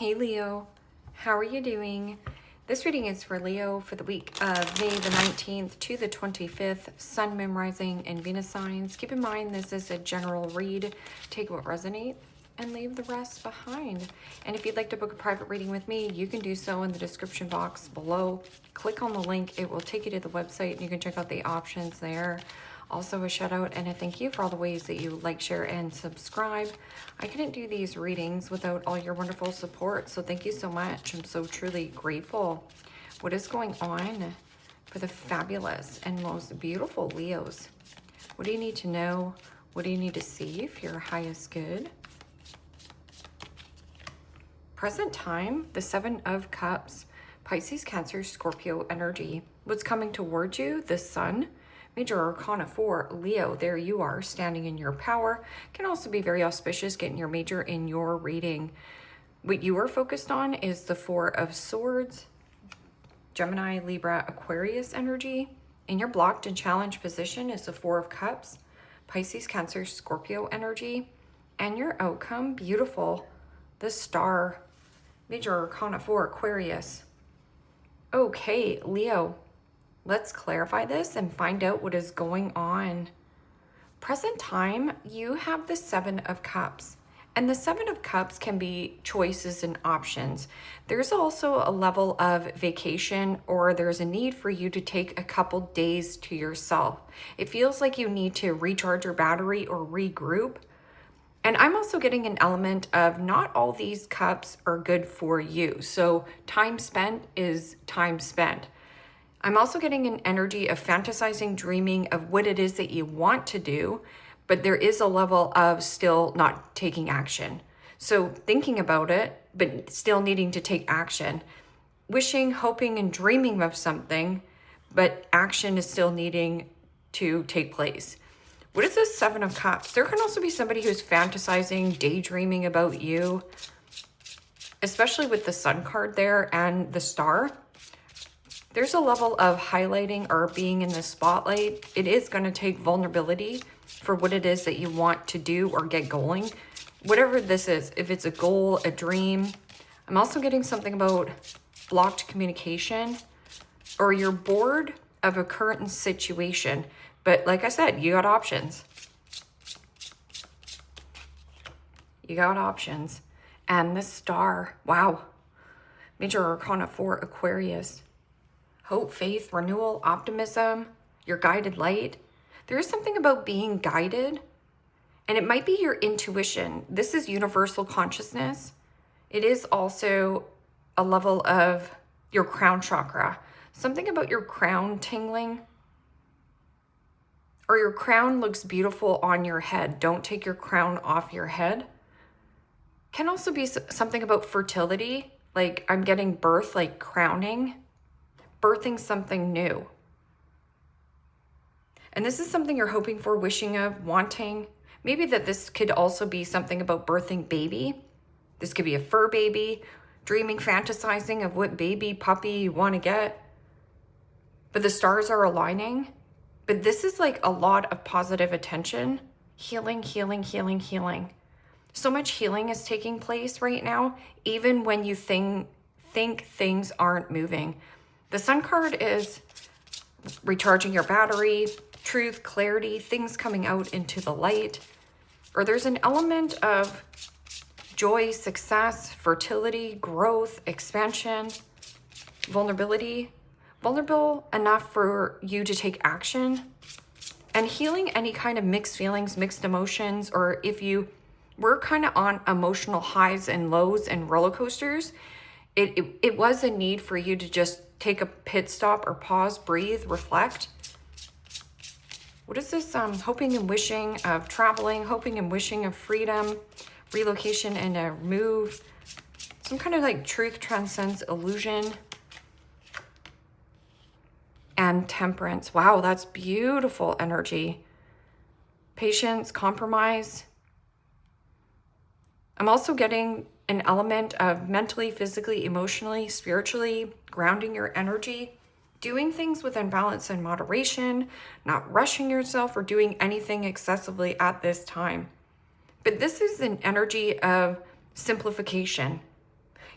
Hey Leo, how are you doing? This reading is for Leo for the week of May the 19th to the 25th, Sun, Moon, Rising, and Venus signs. Keep in mind this is a general read. Take what resonates and leave the rest behind. And if you'd like to book a private reading with me, you can do so in the description box below. Click on the link. It will take you to the website and you can check out the options there. Also a shout out and a thank you for all the ways that you like, share, and subscribe. I couldn't do these readings without all your wonderful support, so thank you so much. I'm so truly grateful. What is going on for the fabulous and most beautiful Leos? What do you need to know? What do you need to see for your highest good? Present time, the Seven of Cups, Pisces, Cancer, Scorpio energy. What's coming towards you? The Sun. Major Arcana 4, Leo, there you are, standing in your power. Can also be very auspicious, getting your major in your reading. What you are focused on is the Four of Swords, Gemini, Libra, Aquarius energy. In your blocked and challenged position is the Four of Cups, Pisces, Cancer, Scorpio energy. And your outcome, beautiful, the Star, Major Arcana 4, Aquarius. Okay, Leo. Let's clarify this and find out what is going on. Present time, you have the Seven of Cups. And the Seven of Cups can be choices and options. There's also a level of vacation, or there's a need for you to take a couple days to yourself. It feels like you need to recharge your battery or regroup. And I'm also getting an element of not all these cups are good for you. So time spent is time spent. I'm also getting an energy of fantasizing, dreaming of what it is that you want to do, but there is a level of still not taking action. So thinking about it, but still needing to take action. Wishing, hoping, and dreaming of something, but action is still needing to take place. What is this Seven of Cups? There can also be somebody who's fantasizing, daydreaming about you, especially with the Sun card there and the Star. There's a level of highlighting or being in the spotlight. It is going to take vulnerability for what it is that you want to do or get going. Whatever this is, if it's a goal, a dream. I'm also getting something about blocked communication, or you're bored of a current situation. But like I said, you got options. You got options. And the Star, wow. Major Arcana 4, Aquarius. Hope, faith, renewal, optimism, your guided light. There is something about being guided, and it might be your intuition. This is universal consciousness. It is also a level of your crown chakra. Something about your crown tingling, or your crown looks beautiful on your head. Don't take your crown off your head. Can also be something about fertility, like I'm getting birth, like crowning. Birthing something new. And this is something you're hoping for, wishing of, wanting. Maybe that this could also be something about birthing baby. This could be a fur baby, dreaming, fantasizing of what baby, puppy you want to get. But the stars are aligning. But this is like a lot of positive attention. Healing, healing, healing, healing. So much healing is taking place right now, even when you think things aren't moving. The Sun card is recharging your battery, truth, clarity, things coming out into the light. Or there's an element of joy, success, fertility, growth, expansion, vulnerability. Vulnerable enough for you to take action. And healing any kind of mixed feelings, mixed emotions, or if you were kind of on emotional highs and lows and roller coasters, it was a need for you to just take a pit stop or pause, breathe, reflect. What is this hoping and wishing of traveling, hoping and wishing of freedom, relocation and a move? Some kind of like truth transcends illusion. And temperance. Wow, that's beautiful energy. Patience, compromise. I'm also getting an element of mentally, physically, emotionally, spiritually, grounding your energy, doing things within balance and moderation, not rushing yourself or doing anything excessively at this time. But this is an energy of simplification.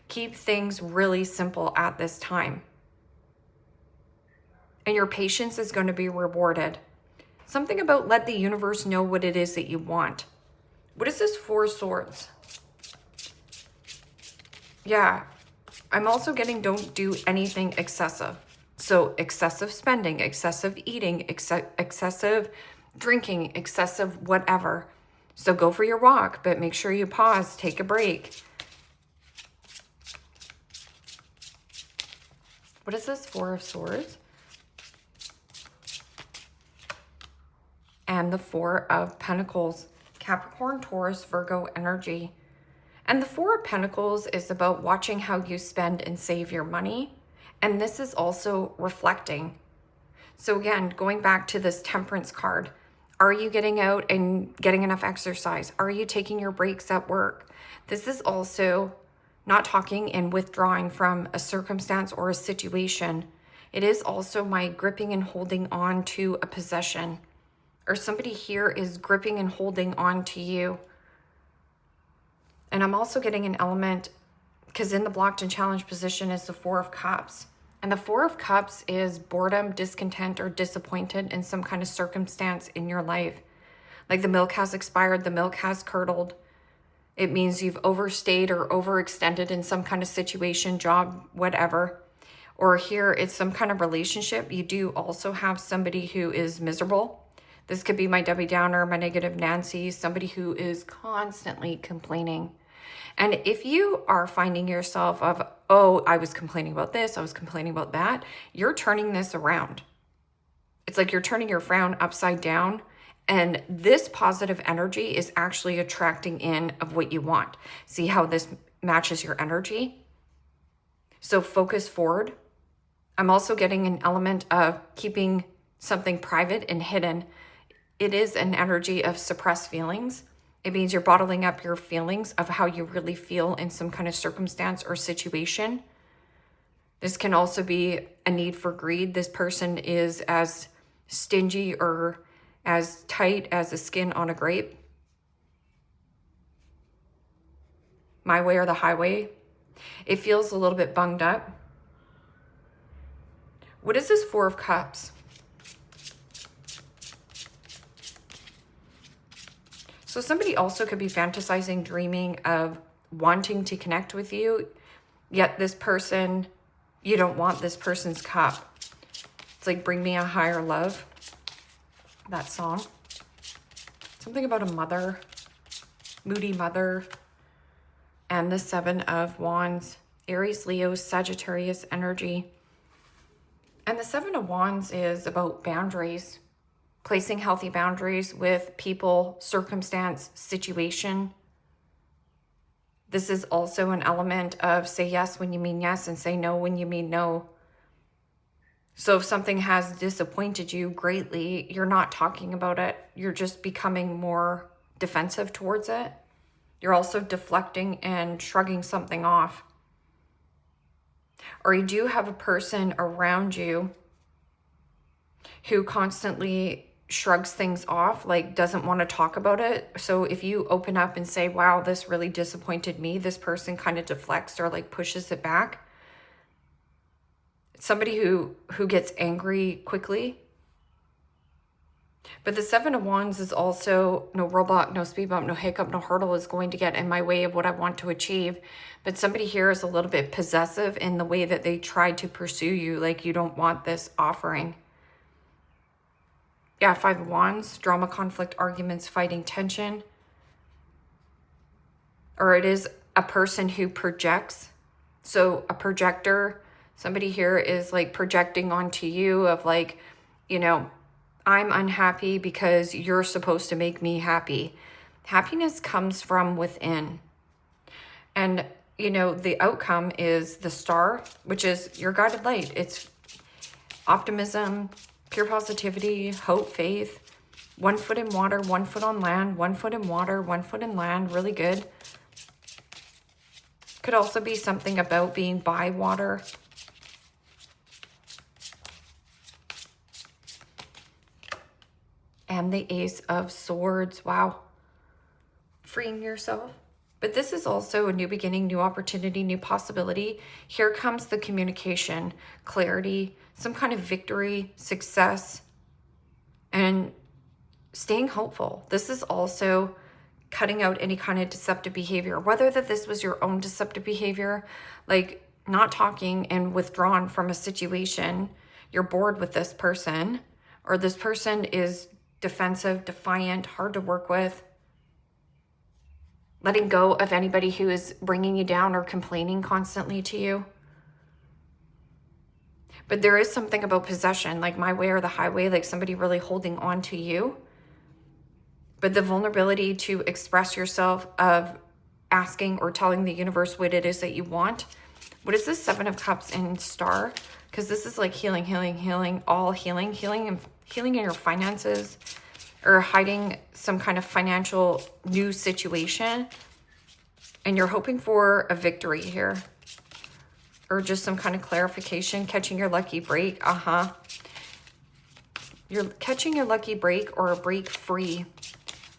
Keep things really simple at this time. And your patience is going to be rewarded. Something about let the universe know what it is that you want. What is this Four of Swords? Yeah, I'm also getting don't do anything excessive. So excessive spending, excessive eating, excessive drinking, excessive whatever. So go for your walk, but make sure you pause, take a break. What is this Four of Swords? And the Four of Pentacles, Capricorn, Taurus, Virgo energy. And the Four of Pentacles is about watching how you spend and save your money. And this is also reflecting. So again, going back to this Temperance card, are you getting out and getting enough exercise? Are you taking your breaks at work? This is also not talking and withdrawing from a circumstance or a situation. It is also my gripping and holding on to a possession. Or somebody here is gripping and holding on to you. And I'm also getting an element, because in the blocked and challenged position is the Four of Cups. And the Four of Cups is boredom, discontent, or disappointed in some kind of circumstance in your life. Like the milk has expired, the milk has curdled. It means you've overstayed or overextended in some kind of situation, job, whatever. Or here it's some kind of relationship. You do also have somebody who is miserable. This could be my Debbie Downer, my negative Nancy, somebody who is constantly complaining. And if you are finding yourself of, oh, I was complaining about this, I was complaining about that, you're turning this around. It's like you're turning your frown upside down, and this positive energy is actually attracting in of what you want. See how this matches your energy? So focus forward. I'm also getting an element of keeping something private and hidden. It is an energy of suppressed feelings. It means you're bottling up your feelings of how you really feel in some kind of circumstance or situation. This can also be a need for greed. This person is as stingy or as tight as the skin on a grape. My way or the highway. It feels a little bit bunged up. What is this Four of Cups? So somebody also could be fantasizing, dreaming of wanting to connect with you, yet this person, you don't want this person's cup. It's like Bring Me a Higher Love, that song. Something about a mother, moody mother, and the Seven of Wands, Aries, Leo, Sagittarius energy. And the Seven of Wands is about boundaries. Placing healthy boundaries with people, circumstance, situation. This is also an element of say yes when you mean yes and say no when you mean no. So if something has disappointed you greatly, you're not talking about it. You're just becoming more defensive towards it. You're also deflecting and shrugging something off. Or you do have a person around you who constantly shrugs things off, like doesn't want to talk about it. So if you open up and say, wow, this really disappointed me, this person kind of deflects or like pushes it back. Somebody who gets angry quickly. But the Seven of Wands is also no roadblock, no speed bump, no hiccup, no hurdle is going to get in my way of what I want to achieve. But somebody here is a little bit possessive in the way that they tried to pursue you, like you don't want this offering. Yeah, Five of Wands, drama, conflict, arguments, fighting, tension. Or it is a person who projects. So a projector, somebody here is like projecting onto you of like, you know, I'm unhappy because you're supposed to make me happy. Happiness comes from within. And, you know, the outcome is the Star, which is your guided light. It's optimism, pure positivity, hope, faith. 1 foot in water, 1 foot on land, 1 foot in water, 1 foot in land. Really good. Could also be something about being by water. And the Ace of Swords. Wow. Freeing yourself. But this is also a new beginning, new opportunity, new possibility. Here comes the communication, clarity, some kind of victory, success, and staying hopeful. This is also cutting out any kind of deceptive behavior, whether that this was your own deceptive behavior, like not talking and withdrawn from a situation, you're bored with this person, or this person is defensive, defiant, hard to work with. Letting go of anybody who is bringing you down or complaining constantly to you. But there is something about possession, like my way or the highway, like somebody really holding on to you. But the vulnerability to express yourself, of asking or telling the universe what it is that you want. What is this 7 of Cups in Star? Because this is like healing, healing, healing, all healing, healing in your finances, or hiding some kind of financial new situation. And you're hoping for a victory here, or just some kind of clarification, catching your lucky break. You're catching your lucky break or a break free.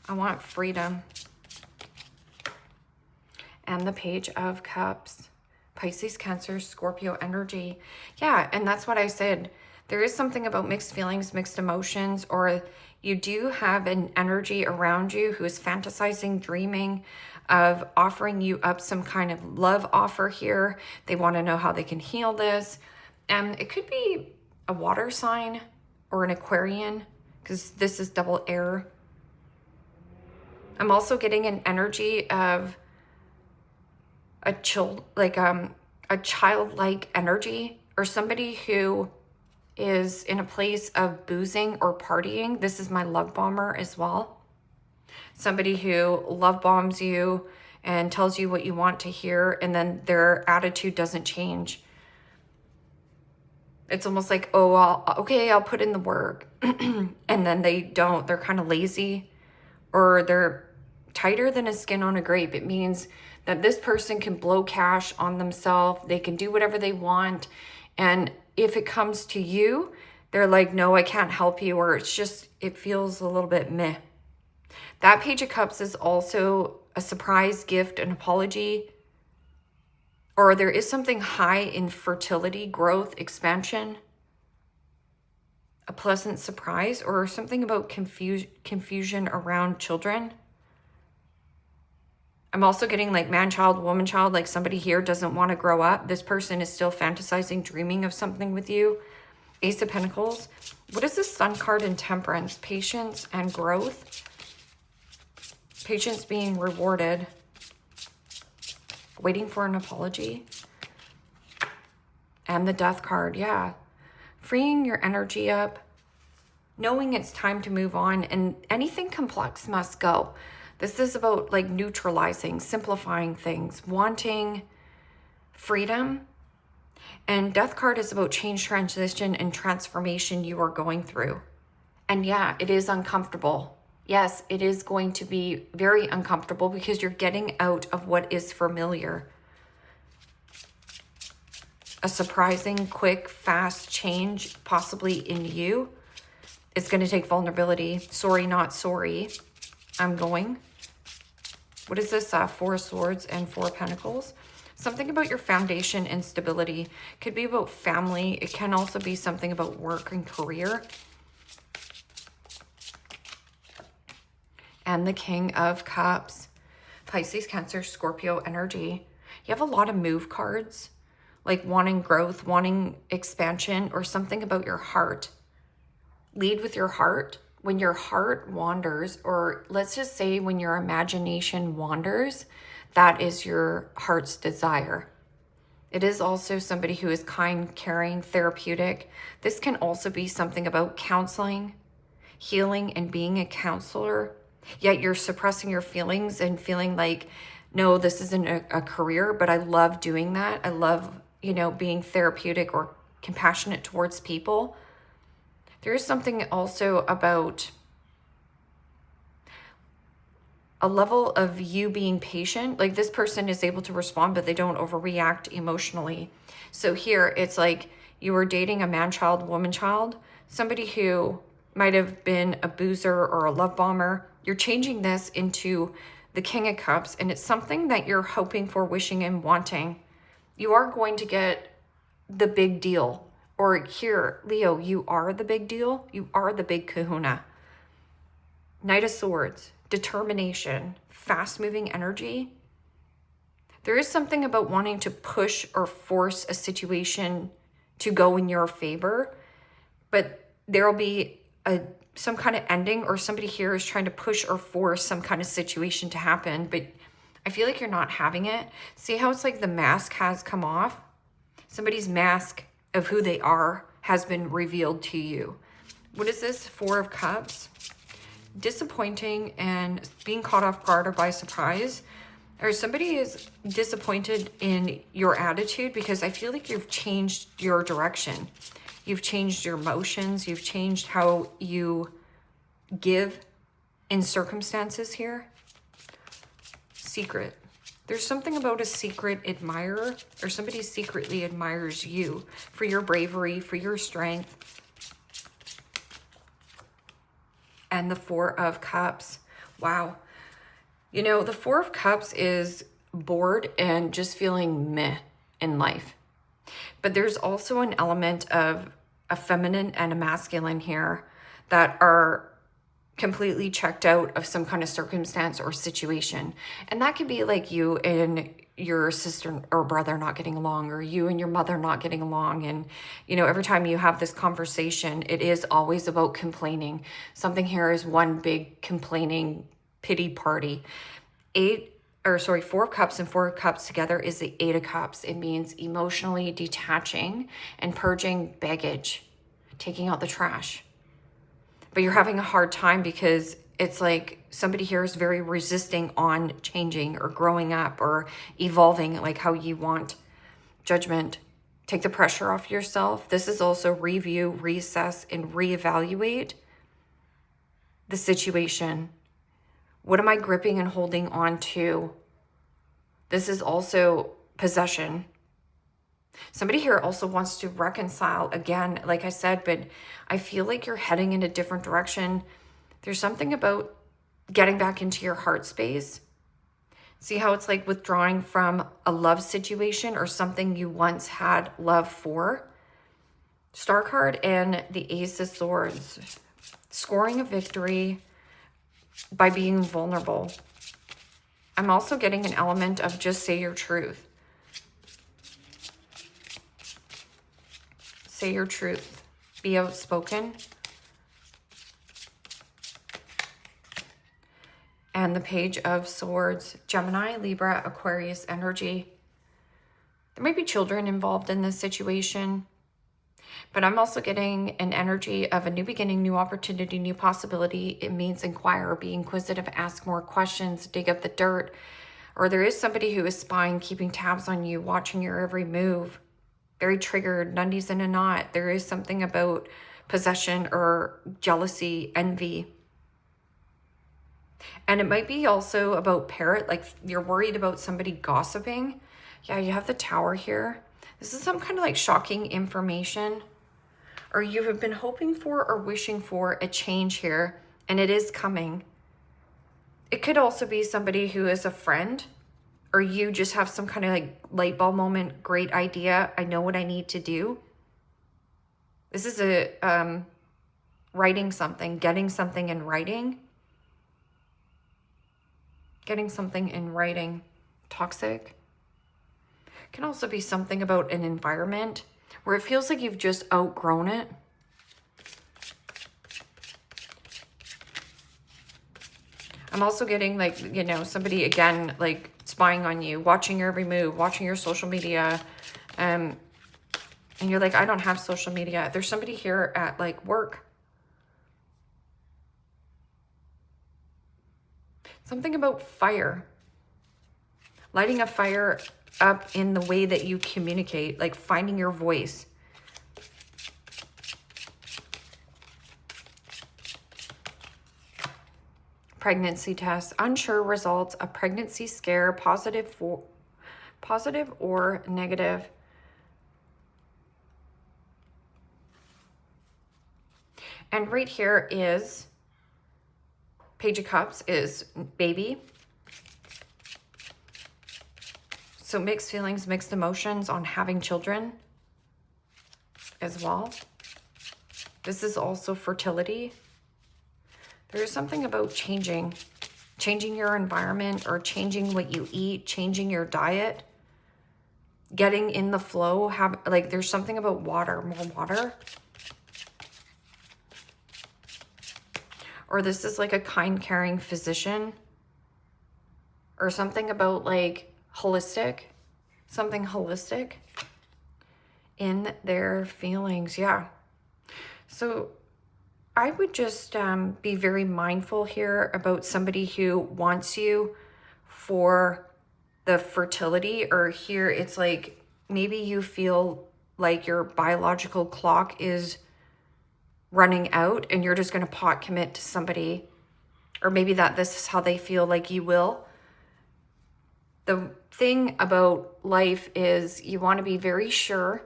I want freedom. And the Page of Cups. Pisces, Cancer, Scorpio energy. Yeah, and that's what I said. There is something about mixed feelings, mixed emotions, or you do have an energy around you who is fantasizing, dreaming of offering you up some kind of love offer here. They want to know how they can heal this. And it could be a water sign or an Aquarian, because this is double air. I'm also getting an energy of a childlike energy, or somebody who is in a place of boozing or partying. This is my love bomber as well. Somebody who love bombs you and tells you what you want to hear, and then their attitude doesn't change. It's almost like, oh, I'll put in the work. And then they don't. They're kind of lazy, or they're tighter than a skin on a grape. It means that this person can blow cash on themselves. They can do whatever they want. And if it comes to you, they're like, no, I can't help you. Or it's just, it feels a little bit meh. That Page of Cups is also a surprise gift, an apology. Or there is something high in fertility, growth, expansion. A pleasant surprise, or something about confusion around children. I'm also getting like man child, woman child, like somebody here doesn't want to grow up. This person is still fantasizing, dreaming of something with you. Ace of Pentacles. What is this Sun card in Temperance? Patience and growth. Patience being rewarded. Waiting for an apology. And the Death card, yeah. Freeing your energy up. Knowing it's time to move on, and anything complex must go. This is about like neutralizing, simplifying things, wanting freedom. And Death card is about change, transition, and transformation you are going through. And yeah, it is uncomfortable. Yes, it is going to be very uncomfortable because you're getting out of what is familiar. A surprising, quick, fast change, possibly in you. It's going to take vulnerability. Sorry, not sorry. I'm going. What is this? 4 of Swords and 4 of Pentacles. Something about your foundation and stability. Could be about family. It can also be something about work and career. And the King of Cups. Pisces, Cancer, Scorpio energy. You have a lot of move cards. Like wanting growth, wanting expansion, or something about your heart. Lead with your heart. When your heart wanders, or let's just say when your imagination wanders, that is your heart's desire. It is also somebody who is kind, caring, therapeutic. This can also be something about counseling, healing, and being a counselor. Yet you're suppressing your feelings and feeling like, no, this isn't a career, but I love doing that. I love, being therapeutic or compassionate towards people. There is something also about a level of you being patient. Like this person is able to respond, but they don't overreact emotionally. So here it's like you were dating a man child, woman child, somebody who might have been a boozer or a love bomber. You're changing this into the King of Cups, and it's something that you're hoping for, wishing, and wanting. You are going to get the big deal. Or here, Leo, you are the big deal. You are the big kahuna. Knight of Swords, determination, fast-moving energy. There is something about wanting to push or force a situation to go in your favor, but there'll be some kind of ending, or somebody here is trying to push or force some kind of situation to happen, but I feel like you're not having it. See how it's like the mask has come off? Somebody's mask of who they are has been revealed to you. What is this? Four of Cups. Disappointing and being caught off guard or by surprise. Or somebody is disappointed in your attitude because I feel like you've changed your direction. You've changed your emotions. You've changed how you give in circumstances here. Secret. There's something about a secret admirer, or somebody secretly admires you for your bravery, for your strength. And the Four of Cups. Wow. You know, the Four of Cups is bored and just feeling meh in life. But there's also an element of a feminine and a masculine here that are completely checked out of some kind of circumstance or situation. And that could be like you and your sister or brother not getting along, or you and your mother not getting along. And, you know, every time you have this conversation, it is always about complaining. Something here is one big complaining pity party. Four of Cups and Four of Cups together is the Eight of Cups. It means emotionally detaching and purging baggage, taking out the trash. But you're having a hard time because it's like somebody here is very resisting on changing or growing up or evolving like how you want. Judgment. Take the pressure off yourself. This is also review, reassess, and reevaluate the situation. What am I gripping and holding on to? This is also possession. Somebody here also wants to reconcile again, like I said, but I feel like you're heading in a different direction. There's something about getting back into your heart space. See how it's like withdrawing from a love situation or something you once had love for. Star card and the Ace of Swords. Scoring a victory by being vulnerable. I'm also getting an element of just say your truth. Say your truth. Be outspoken. And the Page of Swords. Gemini, Libra, Aquarius energy. There might be children involved in this situation. But I'm also getting an energy of a new beginning, new opportunity, new possibility. It means inquire, be inquisitive, ask more questions, dig up the dirt. Or there is somebody who is spying, keeping tabs on you, watching your every move. Very triggered, nundies in a knot. There is something about possession or jealousy, envy. And it might be also about parrot, like you're worried about somebody gossiping. Yeah, you have the Tower here. This is some kind of like shocking information, or you have been hoping for or wishing for a change here, and it is coming. It could also be somebody who is a friend, or you just have some kind of like light bulb moment, great idea. I know what I need to do. This is a writing something, getting something in writing. Getting something in writing. Toxic. Can also be something about an environment where it feels like you've just outgrown it. I'm also getting like, you know, somebody again, like spying on you, watching your every move, watching your social media. And you're like, I don't have social media. There's somebody here at like work. Something about fire. Lighting a fire up in the way that you communicate, like finding your voice. Pregnancy test, unsure results, a pregnancy scare, positive or negative. And right here is Page of Cups is baby. So mixed feelings, mixed emotions on having children as well. This is also fertility. There is something about changing your environment or changing what you eat, changing your diet, getting in the flow. Like there's something about water, more water. Or this is like a kind, caring physician. Or something about like holistic, something holistic in their feelings. Yeah. So I would just be very mindful here about somebody who wants you for the fertility, or here it's like maybe you feel like your biological clock is running out and you're just going to pot commit to somebody, or maybe that this is how they feel like you will. The thing about life is you want to be very sure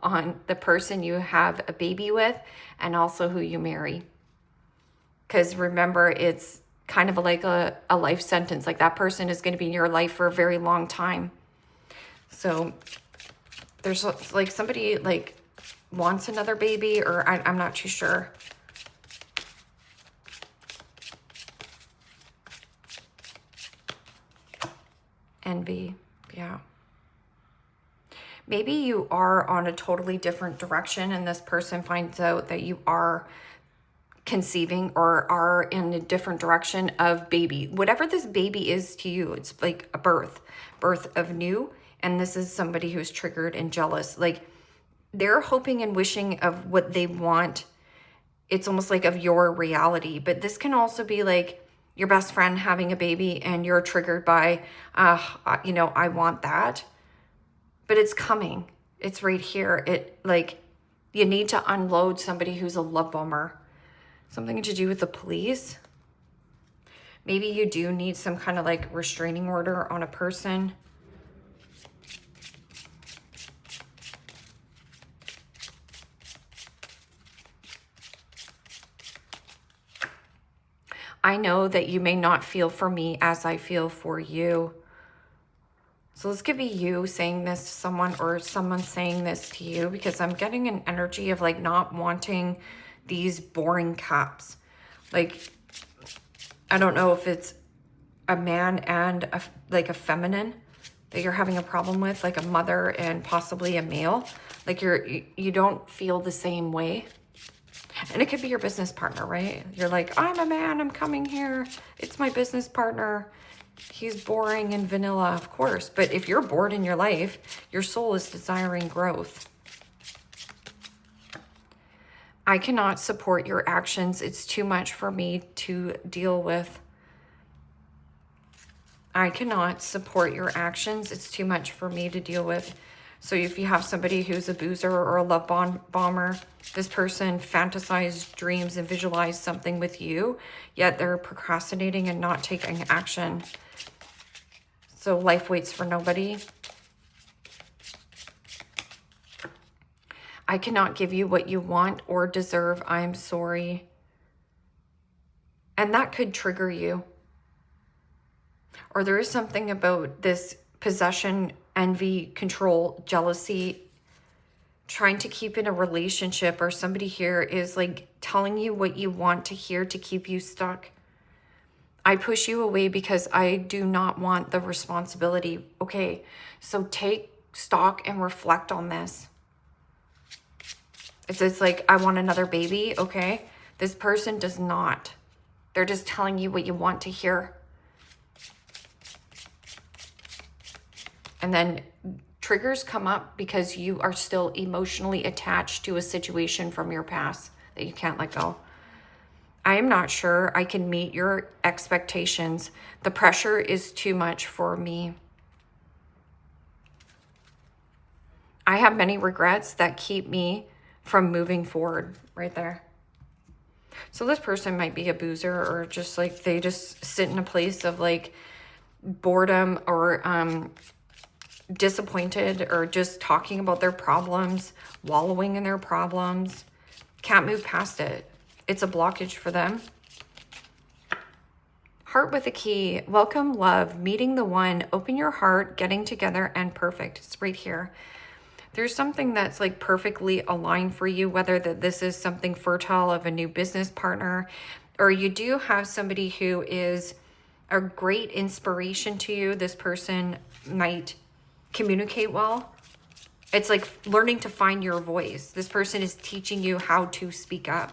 on the person you have a baby with and also who you marry. Because remember, it's kind of like a life sentence. Like that person is going to be in your life for a very long time. So there's like somebody like wants another baby, or I'm not too sure. Envy, yeah. Maybe you are on a totally different direction and this person finds out that you are conceiving or are in a different direction of baby. Whatever this baby is to you, it's like a birth of new. And this is somebody who's triggered and jealous. Like they're hoping and wishing of what they want. It's almost like of your reality. But this can also be like your best friend having a baby and you're triggered by, I want that. But it's coming. It's right here. It like you need to unload somebody who's a love bomber. Something to do with the police. Maybe you do need some kind of like restraining order on a person. I know that you may not feel for me as I feel for you. So this could be you saying this to someone or someone saying this to you, because I'm getting an energy of like not wanting these boring caps. Like, I don't know if it's a man and a feminine that you're having a problem with, like a mother and possibly a male. Like you don't feel the same way. And it could be your business partner, right? You're like, I'm a man, I'm coming here. It's my business partner. He's boring and vanilla, of course. But if you're bored in your life, your soul is desiring growth. I cannot support your actions. It's too much for me to deal with. I cannot support your actions. It's too much for me to deal with. So if you have somebody who's a boozer or a love bomber, this person fantasized dreams and visualized something with you, yet they're procrastinating and not taking action. So life waits for nobody. I cannot give you what you want or deserve. I'm sorry. And that could trigger you. Or there is something about this possession, envy, control, jealousy, trying to keep in a relationship, or somebody here is like telling you what you want to hear to keep you stuck. I push you away because I do not want the responsibility. Okay, so take stock and reflect on this. If it's like, I want another baby, okay? This person does not. They're just telling you what you want to hear. And then triggers come up because you are still emotionally attached to a situation from your past that you can't let go. I am not sure I can meet your expectations. The pressure is too much for me. I have many regrets that keep me from moving forward, right there. So this person might be a boozer, or just like they just sit in a place of like boredom or disappointed, or just talking about their problems, wallowing in their problems, can't move past it. It's a blockage for them. Heart with a key. Welcome, love, meeting the one, open your heart, getting together, and perfect. It's right here. There's something that's like perfectly aligned for you, whether that this is something fertile of a new business partner, or you do have somebody who is a great inspiration to you. This person might communicate well. It's like learning to find your voice. This person is teaching you how to speak up.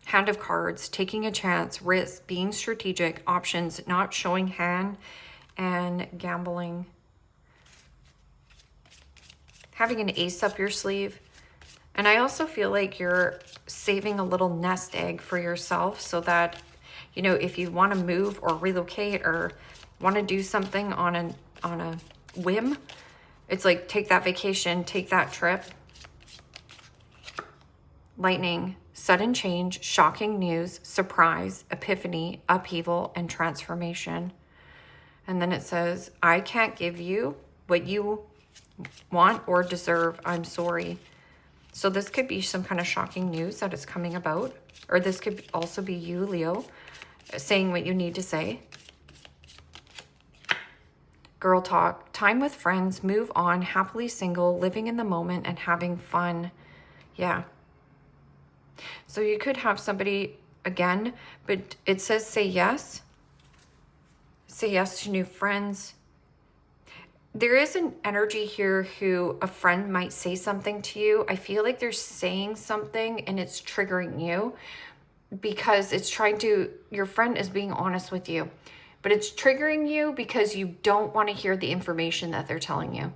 Hand of Cards, taking a chance, risk, being strategic, options, not showing hand, and gambling. Having an ace up your sleeve. And I also feel like you're saving a little nest egg for yourself so that, you know, if you want to move or relocate or want to do something on a whim, it's like take that vacation, take that trip. Lightning, sudden change, shocking news, surprise, epiphany, upheaval, and transformation. And then it says, I can't give you what you want or deserve. I'm sorry. So this could be some kind of shocking news that is coming about, or this could also be you, Leo, saying what you need to say. Girl talk, time with friends, move on, happily single, living in the moment and having fun. Yeah. So you could have somebody again, but it says say yes. Say yes to new friends. There is an energy here who a friend might say something to you. I feel like they're saying something and it's triggering you because it's trying to, your friend is being honest with you, but it's triggering you because you don't want to hear the information that they're telling you.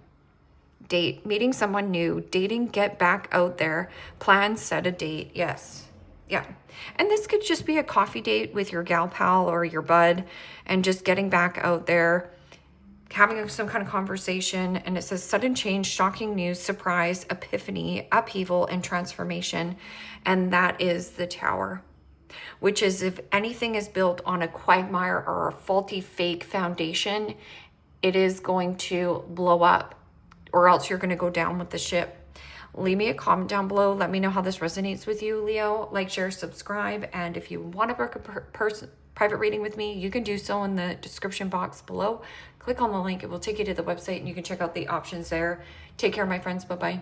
Date, meeting someone new, dating, get back out there, plan, set a date. Yes. Yeah. And this could just be a coffee date with your gal pal or your bud and just getting back out there, having some kind of conversation. And it says sudden change, shocking news, surprise, epiphany, upheaval, and transformation. And that is the Tower, which is if anything is built on a quagmire or a faulty fake foundation, it is going to blow up, or else you're going to go down with the ship. Leave me a comment down below. Let me know how this resonates with you, Leo. Like, share, subscribe. And if you want to book a private reading with me, you can do so in the description box below. Click on the link. It will take you to the website and you can check out the options there. Take care, my friends. Bye-bye.